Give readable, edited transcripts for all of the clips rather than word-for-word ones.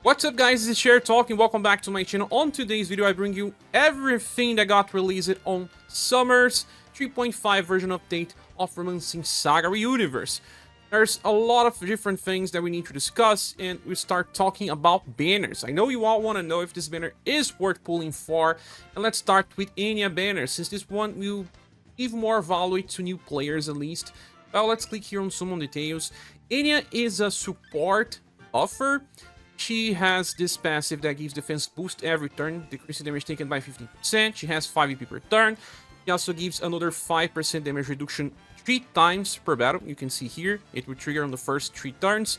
What's up guys, this is ScherBR talking, welcome back to my channel. On today's video I bring you everything that got released on Summer's 3.5 version update of Romancing SaGa UniverSe. There's a lot of different things that we need to discuss, and we start talking about banners. I know you all want to know if this banner is worth pulling for, and let's start with Enya banner, since this one will give more value to new players at least. Well, let's click here on some details. Enya is a support buffer. She has this passive that gives defense boost every turn, decreasing damage taken by 15%. She has 5 EP per turn. She also gives another 5% damage reduction 3 times per battle. You can see here, it will trigger on the first 3 turns.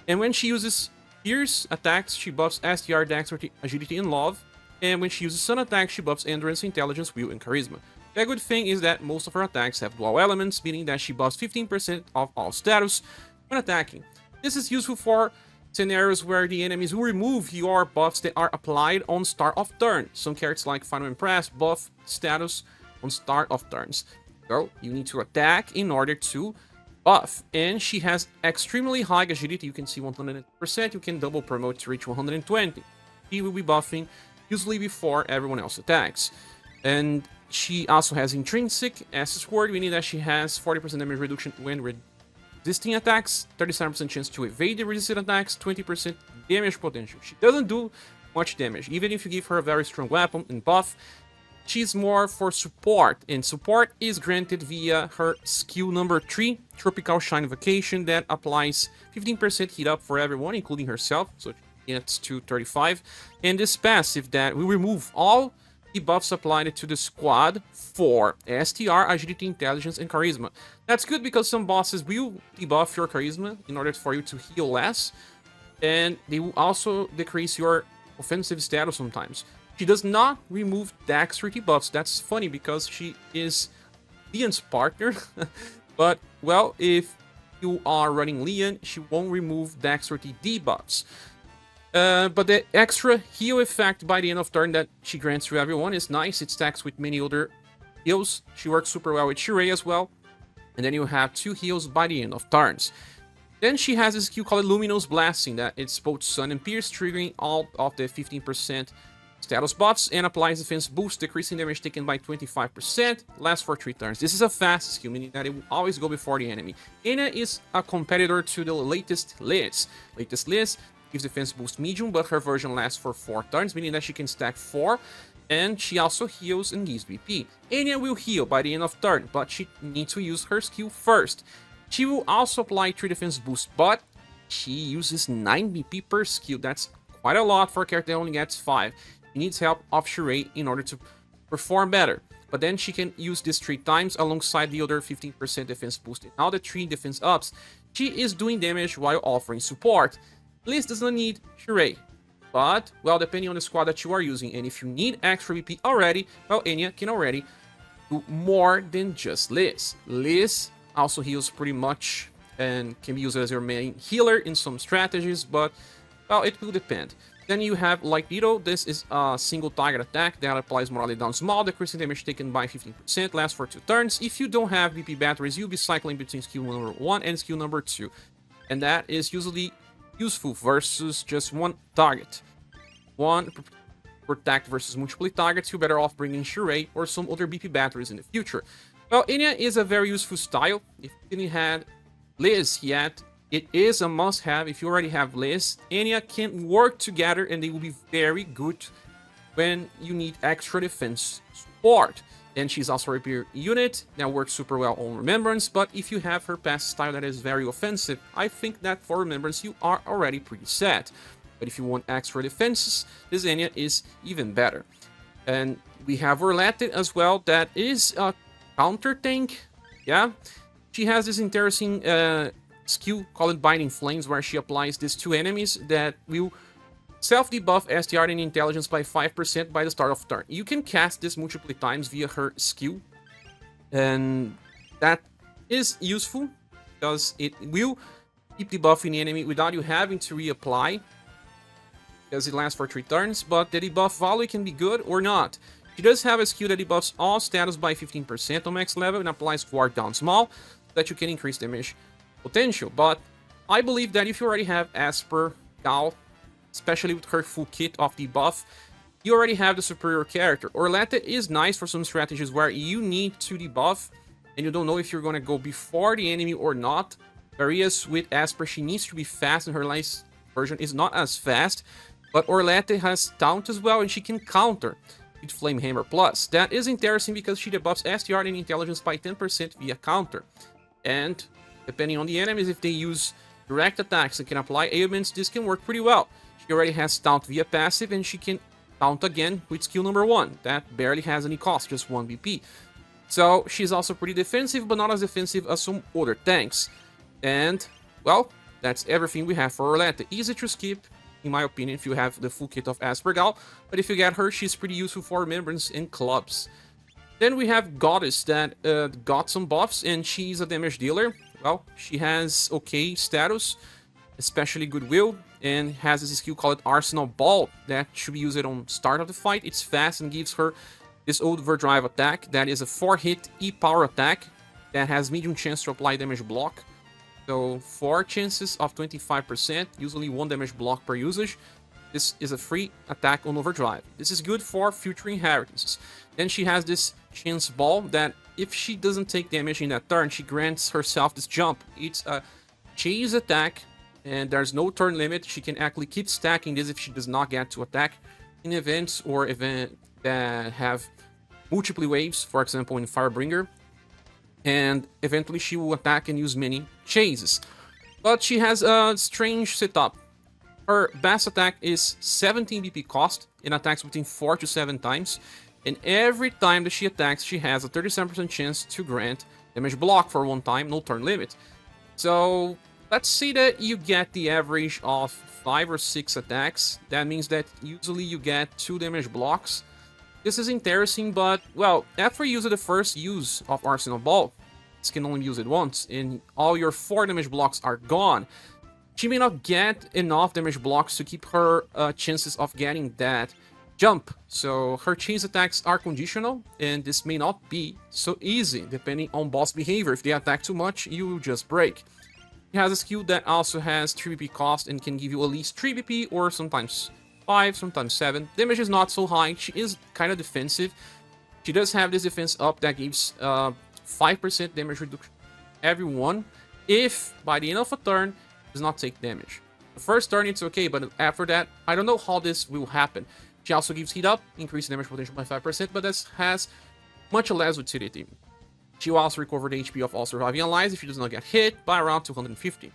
And when she uses Fierce attacks, she buffs STR, Dexterity, Agility, and Love. And when she uses Sun attacks, she buffs Endurance, Intelligence, Will, and Charisma. The good thing is that most of her attacks have dual elements, meaning that she buffs 15% of all status when attacking. This is useful for scenarios where the enemies will remove your buffs that are applied on start of turn. Some characters like Final Impress buff status on start of turns. So you need to attack in order to buff. And she has extremely high agility. You can see 100%. You can double promote to reach 120. She will be buffing usually before everyone else attacks. And she also has intrinsic S's word, meaning that she has 40% damage reduction when resisting attacks, 37% chance to evade the resisted attacks, 20% damage potential. She doesn't do much damage, even if you give her a very strong weapon and buff. She's more for support, and support is granted via her skill number 3, Tropical Shine Vacation, that applies 15% heat up for everyone, including herself, so she gets to 35. And this passive that will remove all debuffs applied to the squad for STR, Agility, Intelligence, and Charisma. That's good because some bosses will debuff your Charisma in order for you to heal less, and they will also decrease your offensive status sometimes. She does not remove Dexterity buffs. That's funny because she is Leon's partner, but well, if you are running Leon, she won't remove Dexterity debuffs. But the extra heal effect by the end of turn that she grants to everyone is nice. It stacks with many other heals. She works super well with ScherBR as well. And then you have 2 heals by the end of turns. Then she has a skill called Luminous Blasting that it's both Sun and Pierce, triggering all of the 15% status buffs and applies defense boost, decreasing damage taken by 25%, lasts for 3 turns. This is a fast skill, meaning that it will always go before the enemy. Enya is a competitor to the latest list. Latest list gives defense boost medium, but her version lasts for 4 turns, meaning that she can stack 4, and she also heals and gives BP. Enya will heal by the end of turn, but she needs to use her skill first. She will also apply 3 defense boost, but she uses 9 BP per skill. That's quite a lot for a character that only gets 5. She needs help of ScherBR in order to perform better. But then she can use this 3 times alongside the other 15% defense boost. And now the 3 defense ups, she is doing damage while offering support. Liz does not need ScherBR, but, well, depending on the squad that you are using, and if you need extra VP already, well, Enya can already do more than just Liz. Liz also heals pretty much and can be used as your main healer in some strategies, but, well, it will depend. Then you have Light Beetle. This is a single target attack that applies morally down small, decreasing damage taken by 15%, lasts for 2 turns. If you don't have VP batteries, you'll be cycling between skill number 1 and skill number 2, and that is usually useful versus just one target. One protect versus multiple targets, you're better off bringing ScherBR or some other BP batteries in the future. Well, Enya is a very useful style. If you didn't have Liz yet, it is a must-have. If you already have Liz, Enya can work together and they will be very good when you need extra defense support. And she's also a repair unit that works super well on Remembrance, but if you have her passive style that is very offensive, I think that for Remembrance you are already pretty set. But if you want extra defenses, this Enya is even better. And we have Orlette as well, that is a counter tank. Yeah, she has this interesting skill called Binding Flames, where she applies this to enemies that will self-debuff STR and Intelligence by 5% by the start of turn. You can cast this multiple times via her skill, and that is useful because it will keep debuffing the enemy without you having to reapply, because it lasts for 3 turns, but the debuff value can be good or not. She does have a skill that debuffs all status by 15% on max level and applies guard down small, so that you can increase damage potential. But I believe that if you already have Esper, Gal, especially with her full kit of debuff, you already have the superior character. Orletta is nice for some strategies where you need to debuff and you don't know if you're going to go before the enemy or not. Whereas with Esper, she needs to be fast, and her last version is not as fast. But Orletta has taunt as well, and she can counter with Flame Hammer Plus. That is interesting because she debuffs STR and intelligence by 10% via counter. And depending on the enemies, if they use direct attacks and can apply ailments, this can work pretty well. She already has taunt via passive, and she can taunt again with skill number 1. That barely has any cost, just 1 BP. So she's also pretty defensive, but not as defensive as some other tanks. And, well, that's everything we have for Orletta. Easy to skip, in my opinion, if you have the full kit of Aspergal. But if you get her, she's pretty useful for remembrance and clubs. Then we have Goddess that got some buffs, and she's a damage dealer. Well, she has okay status, especially Goodwill, and has this skill called Arsenal Ball that should be used on start of the fight. It's fast and gives her this overdrive attack that is a 4-hit E-power attack that has medium chance to apply damage block. So 4 chances of 25%, usually 1 damage block per usage. This is a free attack on overdrive. This is good for future inheritances. Then she has this chance ball that if she doesn't take damage in that turn, she grants herself this jump. It's a chase attack and there's no turn limit. She can actually keep stacking this if she does not get to attack in events or events that have multiple waves, for example in Firebringer. And eventually she will attack and use many chases. But she has a strange setup. Her best attack is 17 BP cost and attacks between 4 to 7 times. And every time that she attacks, she has a 37% chance to grant damage block for 1 time, no turn limit. So let's say that you get the average of 5 or 6 attacks. That means that usually you get 2 damage blocks. This is interesting, but, well, after you use the first use of Arsenal Ball, this can only use it once, and all your 4 damage blocks are gone. She may not get enough damage blocks to keep her chances of getting that jump. So her chase attacks are conditional, and this may not be so easy, depending on boss behavior. If they attack too much, you will just break. She has a skill that also has 3 BP cost and can give you at least 3 BP or sometimes 5, sometimes 7. Damage is not so high. She is kind of defensive. She does have this defense up that gives 5% damage reduction every one if by the end of a turn does not take damage. The first turn it's okay, but after that, I don't know how this will happen. She also gives heat up, increased damage potential by 5%, but this has much less utility. She will also recover the HP of all surviving allies if she does not get hit by around 250.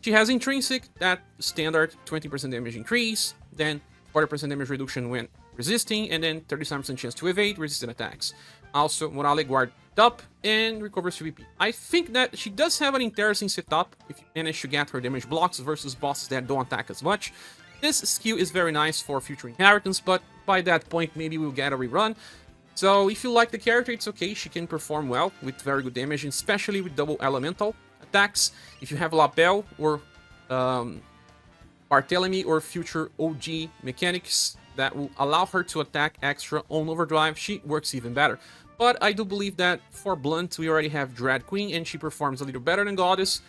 She has intrinsic, that standard 20% damage increase, then 40% damage reduction when resisting, and then 37% chance to evade resistant attacks. Also, Morale guard up and recovers PvP. I think that she does have an interesting setup if you manage to get her damage blocks versus bosses that don't attack as much. This skill is very nice for future inheritance, but by that point maybe we'll get a rerun. So if you like the character, it's okay. She can perform well with very good damage, especially with double elemental attacks. If you have Lapel or Barthélemy or future OG mechanics that will allow her to attack extra on overdrive, she works even better. But I do believe that for Blunt, we already have Dread Queen, and she performs a little better than Goddess.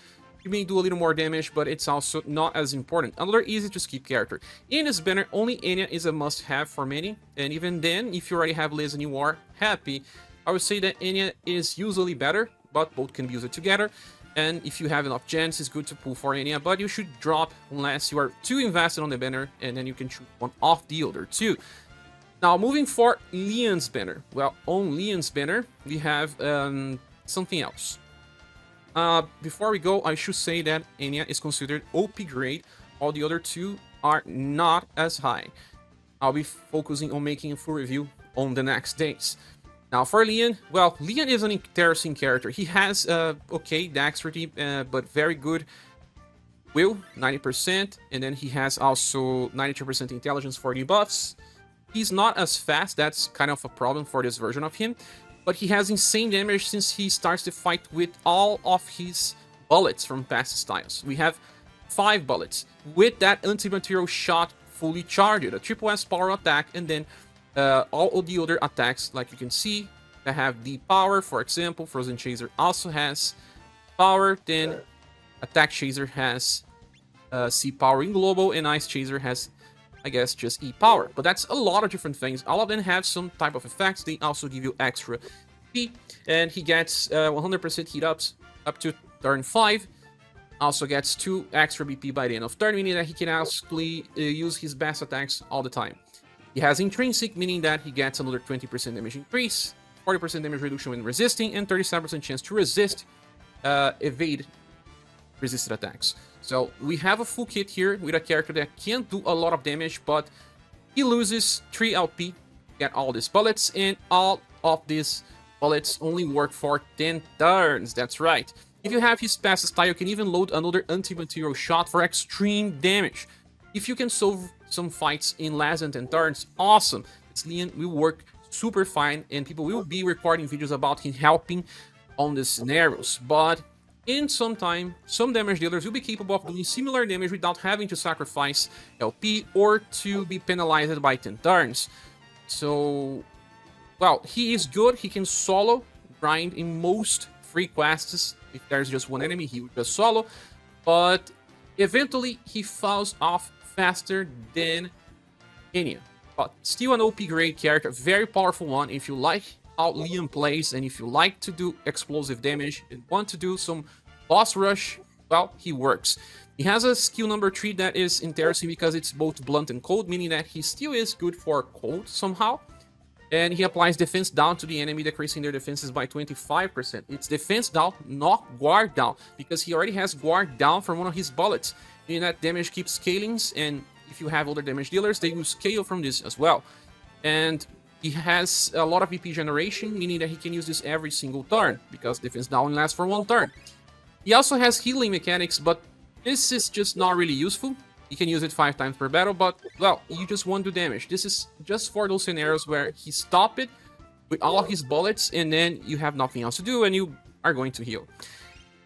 You may do a little more damage, but it's also not as important. Another easy to skip character. In this banner, only Enya is a must-have for many, and even then, if you already have Liz and you are happy, I would say that Enya is usually better, but both can be used together. And if you have enough gens, it's good to pull for Enya, but you should drop unless you are too invested on the banner, and then you can choose one off the other too. Now, moving for Leon's banner. Well, on Leon's banner, we have something else. Before we go, I should say that Enya is considered OP grade. All the other two are not as high. I'll be focusing on making a full review on the next days. Now for Leon, well, Leon is an interesting character. He has okay dexterity, but very good will, 90%, and then he has also 92% intelligence for debuffs. He's not as fast, that's kind of a problem for this version of him, but he has insane damage since he starts the fight with all of his bullets from past styles. We have 5 bullets with that anti-material shot fully charged, a triple S power attack, and then all of the other attacks, like you can see, that have deep power. For example, Frozen Chaser also has power, then Attack Chaser has C power in global, and Ice Chaser has, I guess, just E power. But that's a lot of different things. All of them have some type of effects. They also give you extra P, and he gets 100% heat ups up to turn 5. Also gets 2 extra BP by the end of turn, meaning that he can actually use his best attacks all the time. He has Intrinsic, meaning that he gets another 20% damage increase, 40% damage reduction when resisting, and 37% chance to resist, evade resisted attacks. So we have a full kit here with a character that can do a lot of damage, but he loses 3 LP to get all these bullets, and all of these bullets only work for 10 turns. That's right. If you have his passive style, you can even load another anti-material shot for extreme damage. If you can solve some fights in less than 10 turns, awesome. This Leon will work super fine, and people will be recording videos about him helping on the scenarios. But in some time, some damage dealers will be capable of doing similar damage without having to sacrifice LP or to be penalized by 10 turns. So, well, he is good. He can solo grind in most free quests. If there's just one enemy, he will just solo. But eventually, he falls off faster than Enya. But still an OP grade character, very powerful one. If you like how Leon plays, and if you like to do explosive damage and want to do some boss rush, well, he works. He has a skill number 3 that is interesting because it's both blunt and cold, meaning that he still is good for cold somehow. And he applies defense down to the enemy, decreasing their defenses by 25%. It's defense down, not guard down, because he already has guard down from one of his bullets. Meaning that damage keeps scaling, and if you have other damage dealers, they will scale from this as well. And he has a lot of VP generation, meaning that he can use this every single turn, because defense down lasts for 1 turn. He also has healing mechanics, but this is just not really useful. You can use it 5 times per battle, but, well, you just won't do damage. This is just for those scenarios where he stops it with all of his bullets, and then you have nothing else to do, and you are going to heal.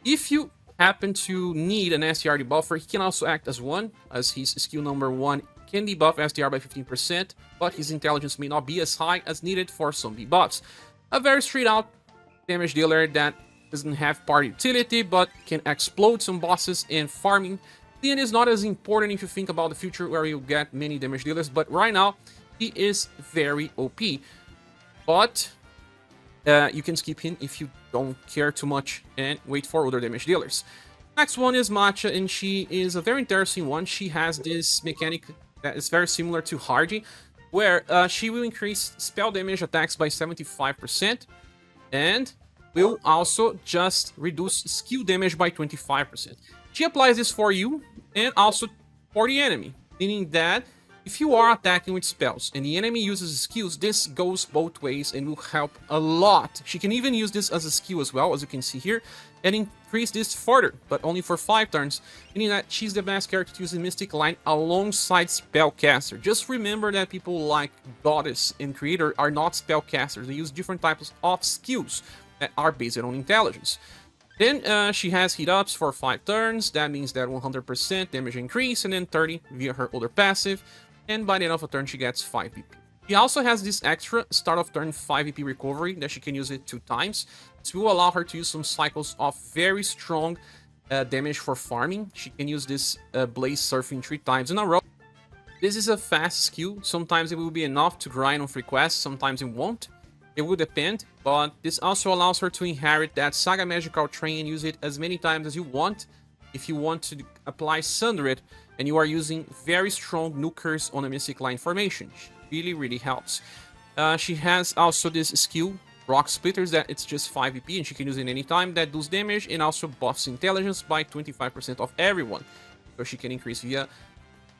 If you happen to need an SDR debuffer, he can also act as one, as his skill number 1 can debuff SDR by 15%, but his intelligence may not be as high as needed for some debuffs. A very straight-out damage dealer that doesn't have party utility, but can explode some bosses and farming. Leon is not as important if you think about the future where you get many damage dealers, but right now, he is very OP. But you can skip him if you don't care too much and wait for other damage dealers. Next one is Matcha, and she is a very interesting one. She has this mechanic that is very similar to Hardy, where she will increase spell damage attacks by 75%, and will also just reduce skill damage by 25%. She applies this for you and also for the enemy, meaning that if you are attacking with spells and the enemy uses skills, this goes both ways and will help a lot. She can even use this as a skill as well, as you can see here, and increase this further, but only for 5 turns, meaning that she's the best character to use the Mystic line alongside Spellcaster. Just remember that people like Goddess and Creator are not Spellcasters. They use different types of skills that are based on intelligence. Then she has heat ups for 5 turns. That means that 100% damage increase, and then 30 via her other passive. And by the end of a turn, she gets 5 BP. She also has this extra start of turn 5 BP recovery that she can use it 2 times. This will allow her to use some cycles of very strong damage for farming. She can use this Blaze Surfing 3 times in a row. This is a fast skill. Sometimes it will be enough to grind on free quests, sometimes it won't. It will depend, but this also allows her to inherit that SaGa magical train and use it as many times as you want. If you want to apply Sundered and you are using very strong nukers on a Mystic line formation, really helps. She has also this skill, Rock Splitters, that it's just 5 VP and she can use it anytime, that does damage and also buffs intelligence by 25% of everyone. So she can increase via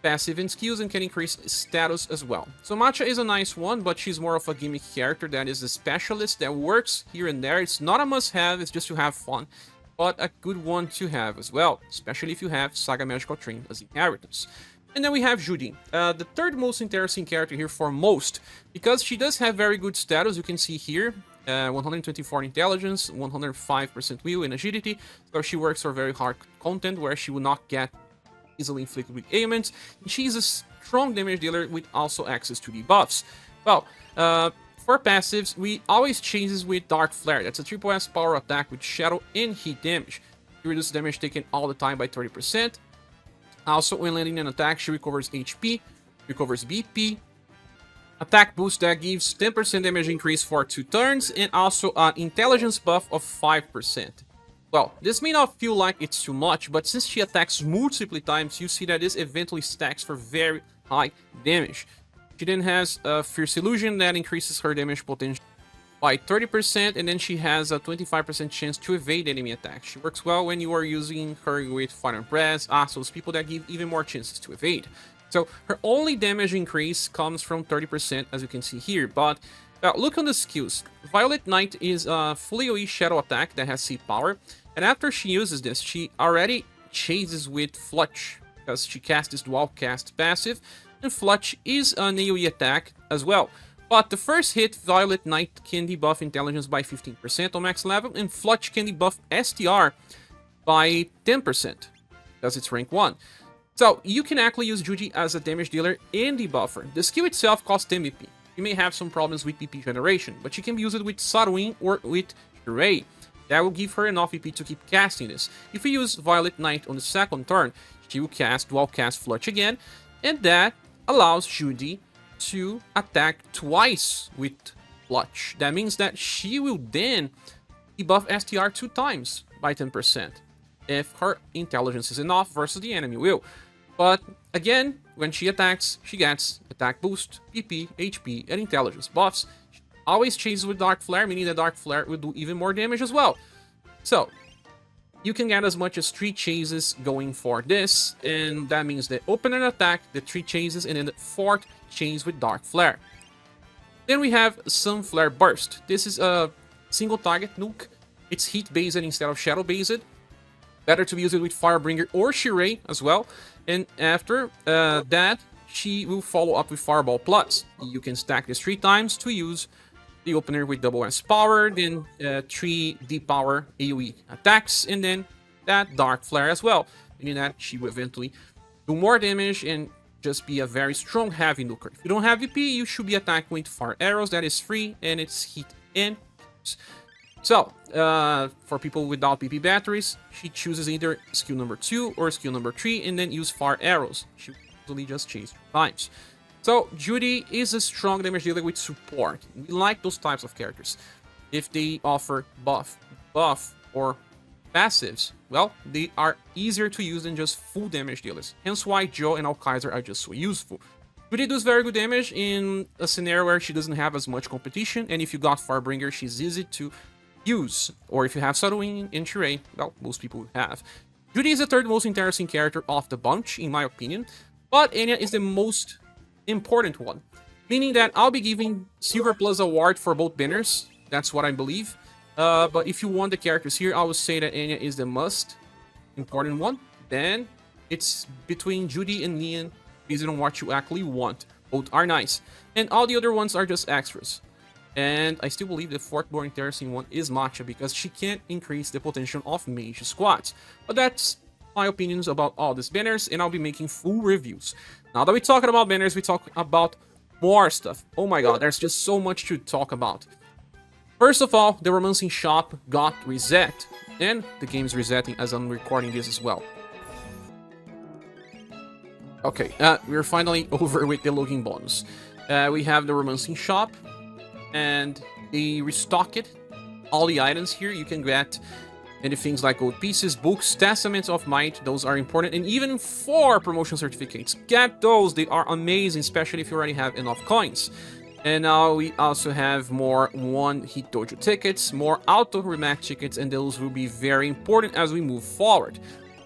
passive and skills and can increase status as well. So Matcha is a nice one, but she's more of a gimmick character that is a specialist that works here and there. It's not a must-have, it's just to have fun, but a good one to have as well, especially if you have SaGa Magical Train as inheritance. And then we have Judy, the third most interesting character here for most, because she does have very good status. You can see here, 124 intelligence, 105% will and agility, so she works for very hard content where she will not get easily inflicted with ailments. She is a strong damage dealer with also access to debuffs. Well, for passives, we always changes with Dark Flare. That's a triple S power attack with shadow and heat damage. It reduces damage taken all the time by 30%. Also, when landing an attack, she recovers HP, recovers BP, attack boost that gives 10% damage increase for 2 turns, and also an intelligence buff of 5%. Well, this may not feel like it's too much, but since she attacks multiple times, you see that this eventually stacks for very high damage. She then has a Fierce Illusion that increases her damage potential by 30%, and then she has a 25% chance to evade enemy attacks. She works well when you are using her with Fire and Press, those people that give even more chances to evade. So her only damage increase comes from 30%, as you can see here, but look on the skills. Violet Knight is a fully AoE shadow attack that has C power, and after she uses this, she already chases with Flutch, because she casts this dual cast passive, and Flutch is an AoE attack as well. But the first hit, Violet Knight can debuff Intelligence by 15% on max level, and Flutch can debuff STR by 10%, because it's rank 1. So you can actually use Judy as a damage dealer and debuffer. The skill itself costs 10 BP. You may have some problems with BP generation, but you can use it with Sarwin or with ScherBR. That will give her enough BP to keep casting this. If you use Violet Knight on the second turn, she will cast dual cast Flutch again, and that allows Judy to attack twice with Flutch. That means that she will then debuff STR 2 times by 10%, if her intelligence is enough versus the enemy will. But again, when she attacks, she gets attack boost, PP, HP, and intelligence buffs. She always chases with Dark Flare, meaning that Dark Flare will do even more damage as well. So you can get as much as 3 chases going for this, and that means the opener attack, the 3 chases, and then the 4th chase with Dark Flare. Then we have Sunflare Burst. This is a single target nuke. It's heat based instead of shadow based. Better to use it with Firebringer or ScherBR as well. And after that, she will follow up with Fireball Plus. You can stack this 3 times to use the opener with double S power, then 3 D power AoE attacks, and then that Dark Flare as well. Meaning that she will eventually do more damage and just be a very strong heavy nuker. If you don't have VP, you should be attacking with Fire Arrows. That is free, and it's heat and so, for people without PP batteries, she chooses either skill number 2 or skill number 3, and then use Fire Arrows. She will usually just chase 2 times. So, Judy is a strong damage dealer with support. We like those types of characters. If they offer buff, or passives, well, they are easier to use than just full damage dealers. Hence why Joe and Alkaiser are just so useful. Judy does very good damage in a scenario where she doesn't have as much competition, and if you got Firebringer, she's easy to use. Or if you have Sarwin and ScherBR, well, most people have. Judy is the 3rd most interesting character of the bunch, in my opinion, but Enya is the most important one. Meaning that I'll be giving Silver Plus award for both banners, that's what I believe. But if you want the characters here, I would say that Enya is the most important one. Then it's between Judy and Neon, based on what you actually want. Both are nice. And all the other ones are just extras. And I still believe the 4th more interesting one is Matcha, because she can increase the potential of mage squads. But that's my opinions about all these banners, and I'll be making full reviews. Now that we're talking about banners, we talk about more stuff. Oh my god, there's just so much to talk about. First of all, the Romancing Shop got reset, and the game's resetting as I'm recording this as well. Okay, we're finally over with the login bonus. We have the Romancing Shop, and they restock it. All the items here you can get, and the things like gold pieces, books, testaments of might, those are important, and even 4 promotion certificates. Get those, they are amazing, especially if you already have enough coins. And now we also have more 1-hit dojo tickets, more auto rematch tickets, and those will be very important as we move forward.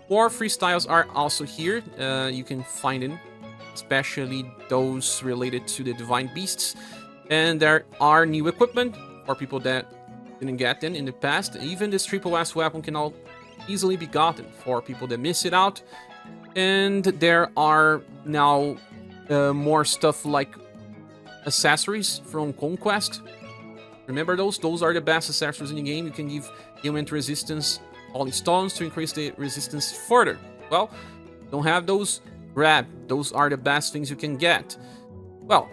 More freestyles are also here. You can find them, especially those related to the Divine Beasts. And there are new equipment for people that didn't get them in the past. Even this Triple S weapon can all easily be gotten for people that miss it out. And there are now more stuff like accessories from Conquest. Remember those? Those are the best accessories in the game. You can give ailment resistance Holy Stones to increase the resistance further. Well, don't have those? Grab. Those are the best things you can get. Well,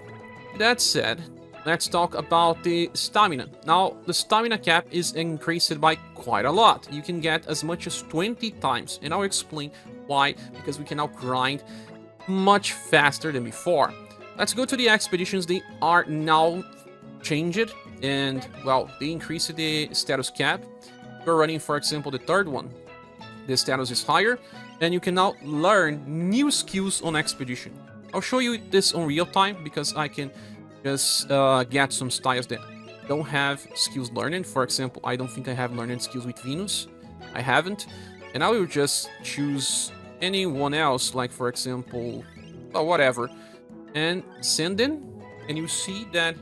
that said, let's talk about the stamina. Now, the stamina cap is increased by quite a lot. You can get as much as 20 times, and I'll explain Why? Because we can now grind much faster than before. Let's go to the expeditions. They are now changed, and well, they increased the status cap. We're running, for example, the third one. The status is higher, and you can now learn new skills on expedition. I'll show you this on real time because I can just get some styles that don't have skills learning. For example, I don't think I have learning skills with Venus. I haven't, and I will just choose anyone else, like for example, whatever, and send in, and you see that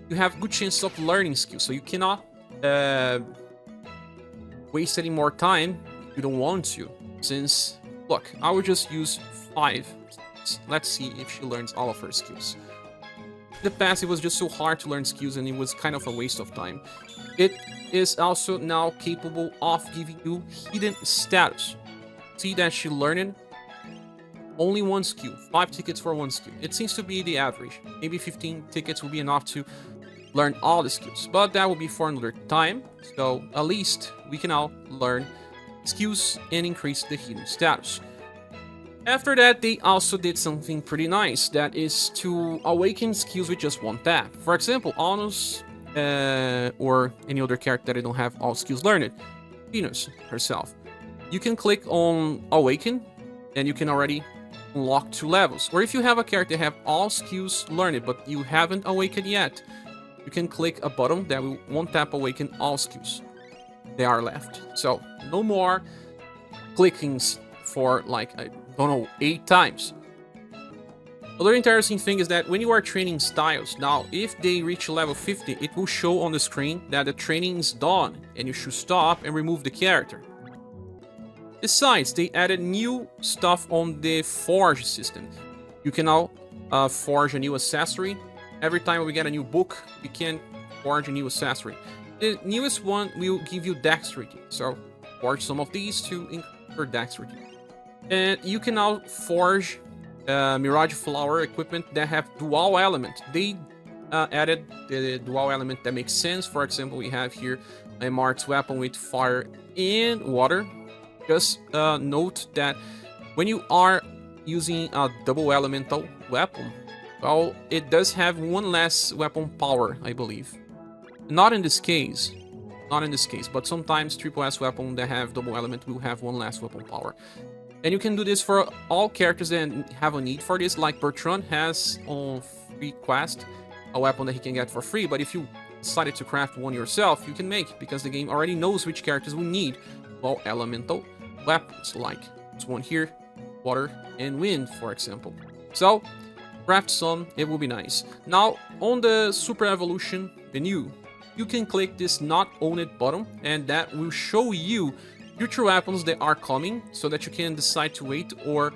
you have good chance of learning skills. So you cannot waste any more time if you don't want to. Since, look, I will just use 5. Let's see if she learns all of her skills. In the past, it was just so hard to learn skills, and it was kind of a waste of time. It is also now capable of giving you hidden status. See that she learned only 1 skill, 5 tickets for 1 skill. It seems to be the average. Maybe 15 tickets will be enough to learn all the skills, but that will be for another time. So at least we can now learn skills and increase the hidden status. After that, they also did something pretty nice, that is to awaken skills with just 1 tap. For example, Anus, or any other character that I don't have all skills learned, Venus herself. You can click on Awaken, and you can already unlock 2 levels. Or if you have a character that have all skills learned, but you haven't awakened yet, you can click a button that will 1 tap awaken all skills. They are left. So no more clickings for like, I don't know, 8 times. Another interesting thing is that when you are training styles, now if they reach level 50, it will show on the screen that the training is done and you should stop and remove the character. Besides, they added new stuff on the forge system. You can now forge a new accessory. Every time we get a new book, we can forge a new accessory. The newest one will give you dexterity, so forge some of these to increase your dexterity. And you can now forge Mirage Flower equipment that have dual element. They added the dual element that makes sense. For example, we have here a Mark's weapon with fire and water. Just note that when you are using a double elemental weapon, well, it does have 1 less weapon power, I believe. Not in this case. Not in this case, but sometimes triple S weapon that have double element will have 1 less weapon power. And you can do this for all characters that have a need for this, like Bertrand has on free quest a weapon that he can get for free, but if you decided to craft one yourself, you can make, because the game already knows which characters will need, well, elemental weapons, like this one here, water and wind, for example. So, craft some, it will be nice. Now, on the Super Evolution, the new, you can click this Not Owned button, and that will show you future weapons that are coming, so that you can decide to wait or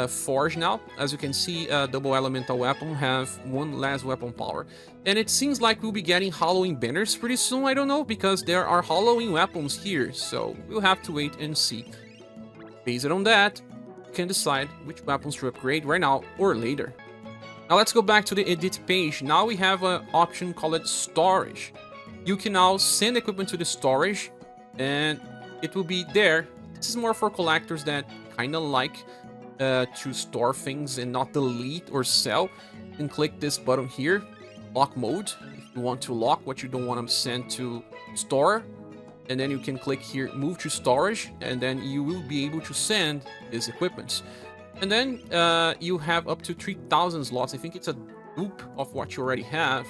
forge now. As you can see, double elemental weapon have 1 less weapon power. And it seems like we'll be getting Halloween banners pretty soon, I don't know, because there are Halloween weapons here, so we'll have to wait and see. Based on that, you can decide which weapons to upgrade right now or later. Now let's go back to the edit page. Now we have an option called storage. You can now send equipment to the storage, and it will be there. This is more for collectors that kind of like to store things and not delete or sell. You can click this button here, lock mode, if you want to lock what you don't want to send to store. And then you can click here, move to storage, and then you will be able to send these equipments. And then you have up to 3,000 slots. I think it's a dupe of what you already have.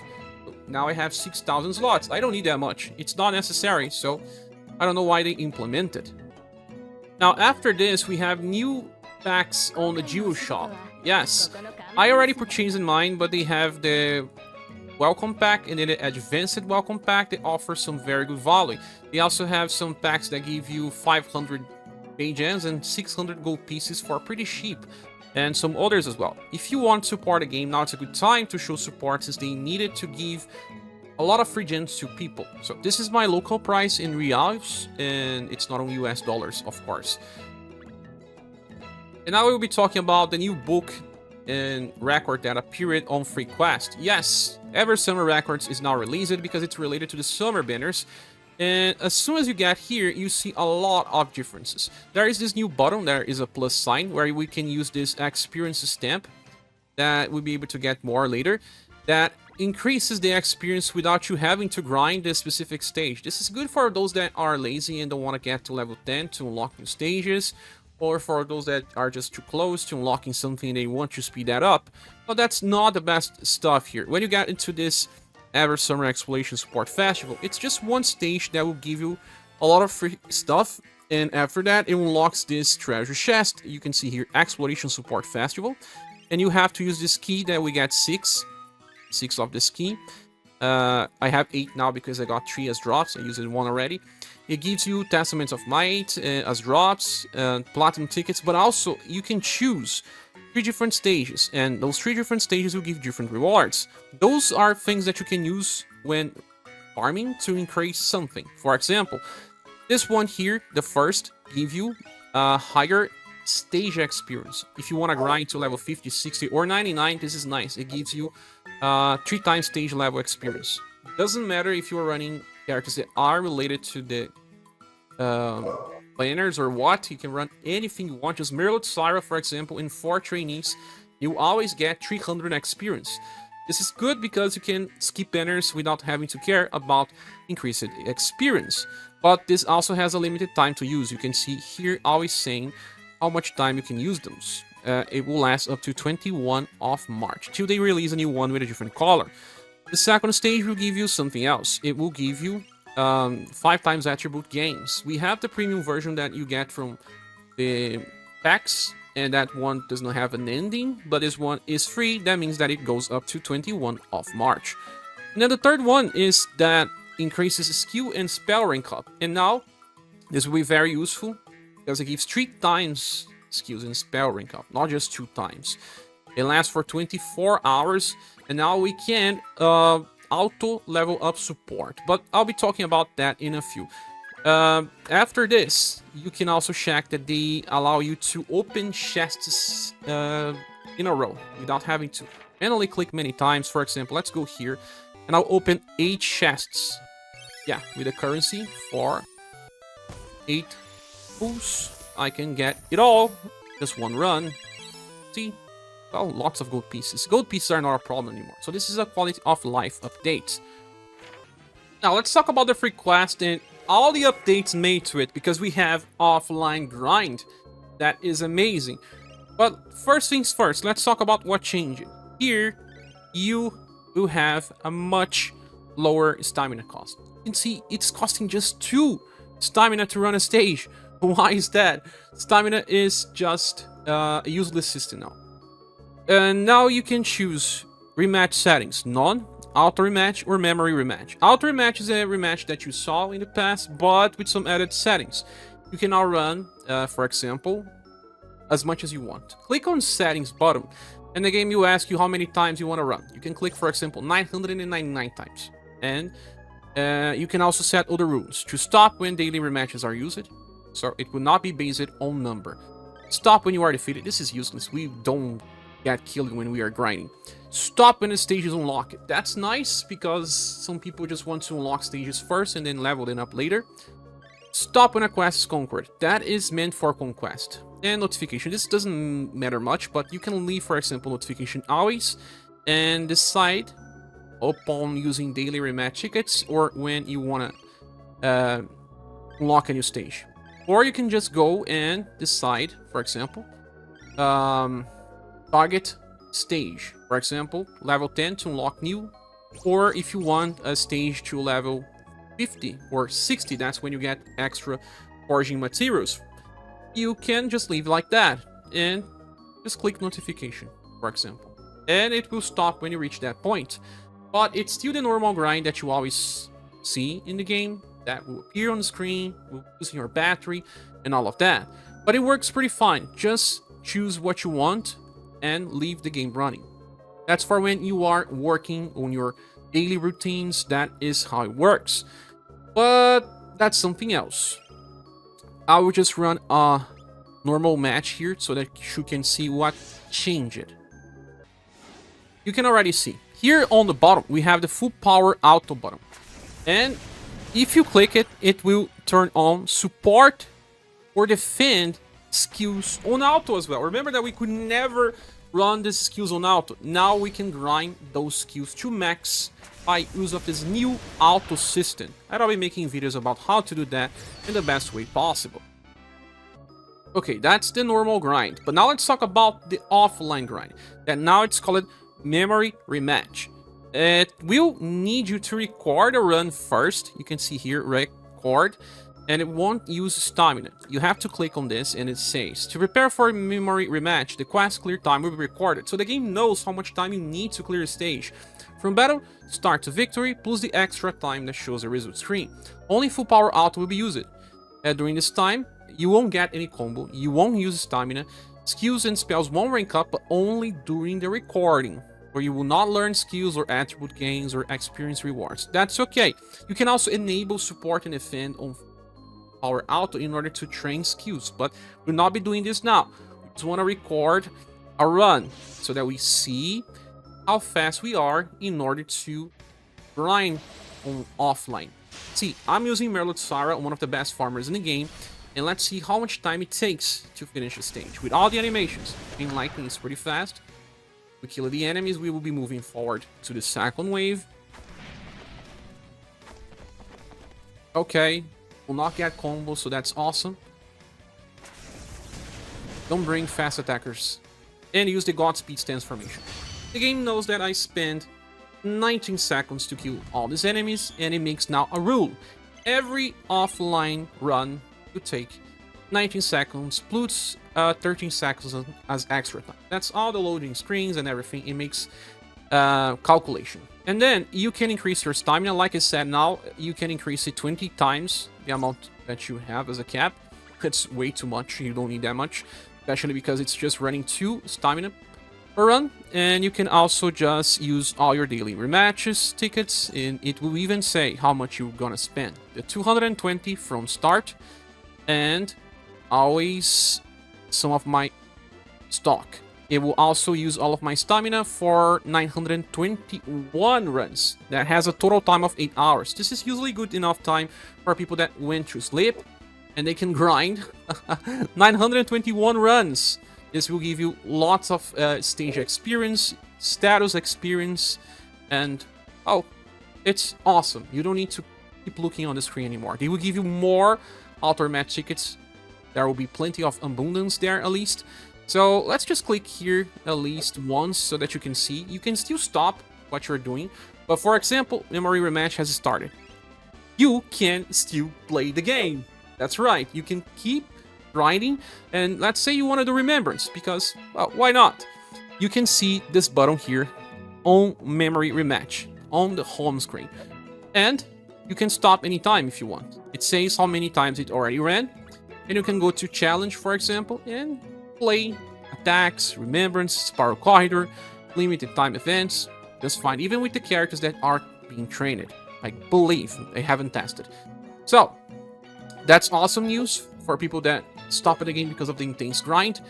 Now I have 6,000 slots. I don't need that much. It's not necessary, so I don't know why they implement it. Now after this, we have new packs on the Geo Shop. Yes, I already purchased mine, but they have the Welcome Pack and then the Advanced Welcome Pack. They offer some very good value. They also have some packs that give you 500 gems and 600 gold pieces for pretty cheap, and some others as well. If you want to support the game, now it's a good time to show support, since they needed to give a lot of free gems to people. So this is my local price in reals, and it's not on US dollars, of course. And now we'll be talking about the new book and record that appeared on Free Quest. Yes, Ever Summer Records is now released because it's related to the summer banners. And as soon as you get here, you see a lot of differences. There is this new button, there is a plus sign, where we can use this experience stamp that we'll be able to get more later, that increases the experience without you having to grind a specific stage. This is good for those that are lazy and don't want to get to level 10 to unlock new stages, or for those that are just too close to unlocking something and they want to speed that up. But that's not the best stuff here. When you get into this Ever Summer Exploration Support Festival, it's just one stage that will give you a lot of free stuff, and after that it unlocks this treasure chest. You can see here, Exploration Support Festival, and you have to use this key that we get 6 of this key. I have 8 now because I got 3 as drops. I used 1 already. It gives you Testaments of Might as drops, platinum tickets, but also you can choose 3 different stages, and those 3 different stages will give different rewards. Those are things that you can use when farming to increase something. For example, this one here, the first, give you a higher stage experience. If you want to grind to level 50, 60, or 99, this is nice. It gives you 3 times stage level experience. Doesn't matter if you are running characters that are related to the planners or what. You can run anything you want. Just Merlot Syra, for example, in 4 trainees, you always get 300 experience. This is good because you can skip banners without having to care about increased experience. But this also has a limited time to use. You can see here always saying how much time you can use those. It will last up to 21 of March, till they release a new one with a different color. The second stage will give you something else. It will give you 5 times attribute gains. We have the premium version that you get from the packs, and that one does not have an ending, but this one is free. That means that it goes up to 21 of March. And then the third one is that increases skill and spell rank up. And now, this will be very useful, because it gives 3 times skills and spell rank up, not just 2 times. It lasts for 24 hours, and now we can auto level up support, but I'll be talking about that in a few. After this, you can also check that they allow you to open chests in a row without having to manually click many times. For example, let's go here and I'll open 8 chests. Yeah, with a currency for 8 pools, I can get it all. Just one run. See? Well, lots of gold pieces. Gold pieces are not a problem anymore. So this is a quality of life update. Now let's talk about the free quest and all the updates made to it, because we have offline grind. That is amazing. But first things first, let's talk about what changed. Here, you will have a much lower stamina cost. You can see it's costing just 2 stamina to run a stage. Why is that? Stamina is just a useless system now. And now you can choose rematch settings: none, auto rematch, or memory rematch. Auto rematch is a rematch that you saw in the past, but with some added settings. You can now run, for example, as much as you want. Click on settings button, and the game will ask you how many times you want to run. You can click, for example, 999 times. And you can also set other rules: to stop when daily rematches are used, so it will not be based on number. Stop when you are defeated. This is useless. We don't get killed when we are grinding. Stop when the stage is unlocked. That's nice because some people just want to unlock stages first and then level them up later. Stop when a quest is conquered. That is meant for conquest. And notification. This doesn't matter much, but you can leave, for example, notification always and decide upon using daily rematch tickets or when you want to unlock a new stage. Or you can just go and decide, for example, target stage, for example, level 10 to unlock new, or if you want a stage to level 50 or 60, that's when you get extra forging materials. You can just leave like that and just click notification, for example, and it will stop when you reach that point. But it's still the normal grind that you always see in the game that will appear on the screen, will using your battery and all of that. But it works pretty fine. Just choose what you want and leave the game running. That's for when you are working on your daily routines. That is how it works. But that's something else. I will just run a normal match here so that you can see what changed. You can already see. Here on the bottom, we have the full power auto button. And If you click it, it will turn on support or defend skills on auto as well. Remember that we could never run these skills on auto. Now we can grind those skills to max by use of this new auto system. And I'll be making videos about how to do that in the best way possible. Okay, that's the normal grind. But now let's talk about the offline grind. And now it's called memory rematch. It will need you to record a run first. You can see here, record. And it won't use stamina. You have to click on this and it says, to prepare for a memory rematch, the quest clear time will be recorded. So the game knows how much time you need to clear a stage. From battle, start to victory, plus the extra time that shows the result screen. Only full power auto will be used. During this time, you won't get any combo, you won't use stamina, skills and spells won't rank up, but only during the recording, where you will not learn skills or attribute gains or experience rewards. That's okay. You can also enable support and defend on power auto in order to train skills, but we'll not be doing this now. We just want to record a run so that we see how fast we are in order to grind on offline. See, I'm using Merlot Sarah, one of the best farmers in the game, and let's see how much time it takes to finish the stage. With all the animations, Chain Lightning is pretty fast. We kill the enemies, we will be moving forward to the second wave. Okay, will not get combos, so that's awesome. Don't bring fast attackers. And use the Godspeed stance formation. The game knows that I spend 19 seconds to kill all these enemies, and it makes now a rule. Every offline run will take 19 seconds plus 13 seconds as extra time. That's all the loading screens and everything. It makes calculation. And then you can increase your stamina. Like I said, now you can increase it 20 times the amount that you have as a cap. It's way too much. You don't need that much, especially because it's just running 2 stamina per run. And you can also just use all your daily rematches tickets, and it will even say how much you're gonna spend. The 220 from start, and always some of my stock. It will also use all of my stamina for 921 runs. That has a total time of 8 hours. This is usually good enough time for people that went to sleep and they can grind 921 runs. This will give you lots of stage experience, status experience, and oh, it's awesome. You don't need to keep looking on the screen anymore. They will give you more auto match tickets. There will be plenty of abundance there at least. So let's just click here at least once so that you can see. You can still stop what you're doing, but for example, memory rematch has started. You can still play the game. That's right, you can keep grinding, and let's say you want to do remembrance, because, well, why not? You can see this button here on memory rematch on the home screen, and you can stop anytime if you want. It says how many times it already ran, and you can go to challenge, for example, and play attacks, remembrance, spiral corridor, limited time events. Just fine, even with the characters that are being trained. I believe I haven't tested. So that's awesome news for people that stop at the game because of the intense grind.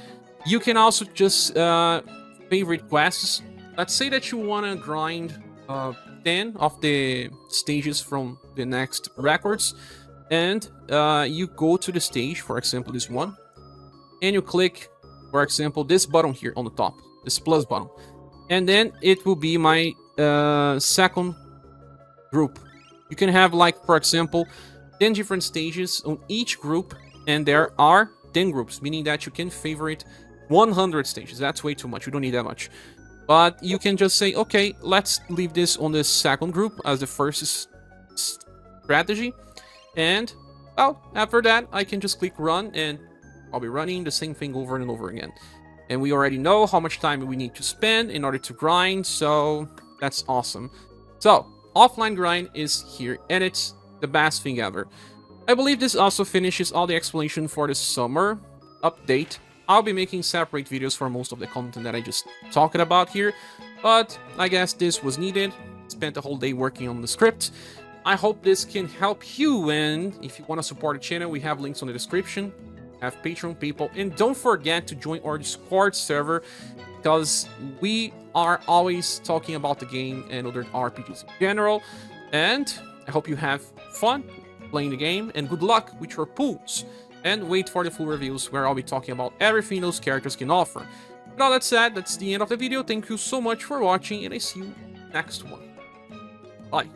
You can also just favorite quests. Let's say that you want to grind 10 of the stages from the next records, and you go to the stage, for example this one, and you click, for example, this button here on the top, this plus button, and then it will be my second group. You can have, like, for example, 10 different stages on each group, and there are 10 groups, meaning that you can favorite 100 stages. That's way too much. You don't need that much. But you can just say, okay, let's leave this on the second group as the first strategy. And, well, after that, I can just click run, and I'll be running the same thing over and over again. And we already know how much time we need to spend in order to grind, so that's awesome. So, offline grind is here, and it's the best thing ever. I believe this also finishes all the explanation for the summer update. I'll be making separate videos for most of the content that I just talked about here, but I guess this was needed. Spent a whole day working on the script. I hope this can help you, and if you want to support the channel, we have links on the description. Have Patreon people, and don't forget to join our Discord server, because we are always talking about the game and other RPGs in general. And I hope you have fun playing the game, and good luck with your pools. And wait for the full reviews, where I'll be talking about everything those characters can offer. With all that said, that's the end of the video. Thank you so much for watching, and I see you next one. Bye.